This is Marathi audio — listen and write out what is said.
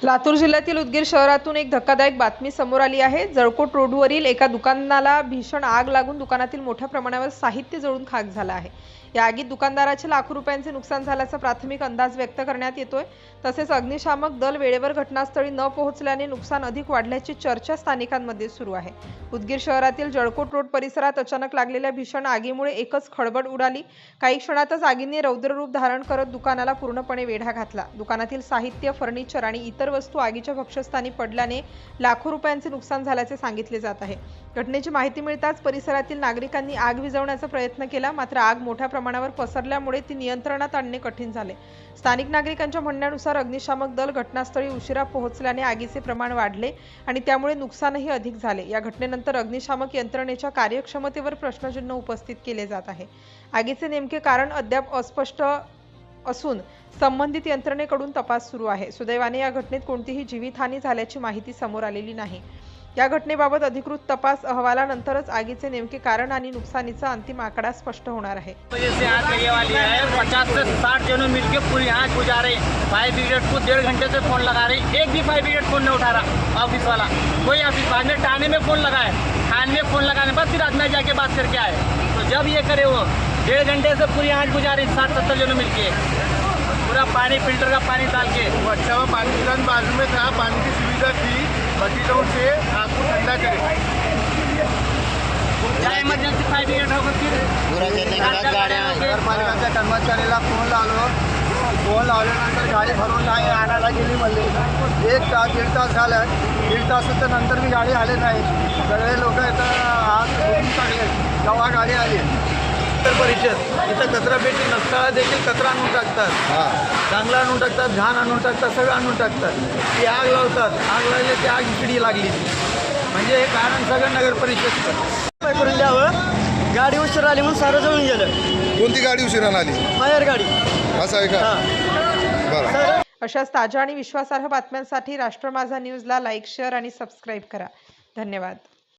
लातूर जिल्ह्यातील उदगीर शहरातून एक धक्कादायक बातमी समोर आली आहे। जळकोट रोडवरील एका दुकानाला भीषण आग लागून दुकानातील मोठ्या प्रमाणावर साहित्य जळून खाक झालं आहे। या आगीत दुकानदाराचे लाखो रुपयांचे नुकसान झाल्याचा प्राथमिक अंदाज व्यक्त करण्यात येतोय। तसेच अग्निशामक दल वेळेवर घटनास्थळी न पोहोचल्याने नुकसान अधिक वाढल्याची चर्चा स्थानिकांमध्ये सुरू आहे। उदगीर शहरातील जळकोट रोड परिसरात अचानक लागलेल्या भीषण आगीमुळे एकच खळबळ उडाली। काही क्षणातच आगीने रौद्र रूप धारण करत दुकानाला पूर्णपणे वेढा घातला। दुकानातील साहित्य, फर्निचर आणि इतर वस्तू आगीच्या भक्षस्थानी पडल्याने लाखो रुपयांचे नुकसान झाल्याचे सांगितले जात आहे। घटनेची माहिती मिळताच परिसरातील नागरिकांनी आग विझवण्याचा प्रयत्न केला, मात्र आग मोठ्या प्रमाणावर पसरल्यामुळे ती नियंत्रणात आणणे कठीण झाले। स्थानिक नागरिकांच्या म्हणण्यानुसार अग्निशामक दल घटनास्थळी उशिरा पोहोचल्याने आगीचे प्रमाण वाढले आणि त्यामुळे नुकसानही अधिक झाले। या घटनेनंतर अग्निशामक यंत्रणेच्या कार्यक्षमतेवर प्रश्नचिन्ह उपस्थित केले जात आहे। आगीचे नेमके कारण अद्याप अस्पष्ट असून संबंधित यंत्रणेकडून तपास सुरू आहे। सुदैवाने या घटनेत कोणतीही जीवितहानी झाल्याची माहिती समोर आलेली नाही। या घटनेबाबत अधिकृत तपास अहवालानंतरच आगीचे नेमके कारण आणि नुकसानीचा अंतिम आकडा स्पष्ट होणार आहे। 50 से 60 जनों मिलकर पूरी आग बुझा रहे। फायर ब्रिगेड को 1.5 घंटे से फोन लगा रहे, एक भी फायर ब्रिगेड फोन नहीं उठा रहा। ऑफिस वाला कोई ऑफिस बाद में थाने में फोन लगाए, थाने में फोन लगाने बाद फिर आदमी जाके बात करके आए। तो जब ये करे वो 1.5 घंटे से पूरी आग बुझा रही, 60-70 जनों मिलकर पूरा पानी, फिल्टर का पानी डाल के। अच्छा, वो पानी दुकान बाजू में था, पानी की सुविधा थी, बकीलों से आग को ठंडा करे। क्या इमरजेंसी फायर ब्रिगेड होगा फिर नगरपालिकाच्या कर्मचाऱ्याला फोन लावलो, फोन लावल्यानंतर गाडी भरून नाही आणायला गेली म्हणले। 1 तास 1.5 तास झालं, 1.5 तासाच्या नंतर मी गाडी आले नाही। सगळे लोक इथं आग भरून टाकले जेव्हा गाडी आली। परिषद इथं कचरा पेटी नसताना देखील कचरा आणून टाकतात, चांगला आणून टाकतात, घाण आणून टाकतात, सगळं आणून टाकतात। ती आग लावतात, आग लागली ती आग इकडे लागली। म्हणजे हे कारण सगळं नगर परिषद करून द्यावं। गाडी उशिरा आली म्हणून सारं जळून गेलं। कोणती गाडी उशिरा आली? फायर गाडी। असं आहे का? बरं। अशाच ताज्या आणि विश्वासार्ह बातम्यांसाठी राष्ट्र माझा न्यूजला लाईक, शेअर आणि सबस्क्राईब करा। धन्यवाद।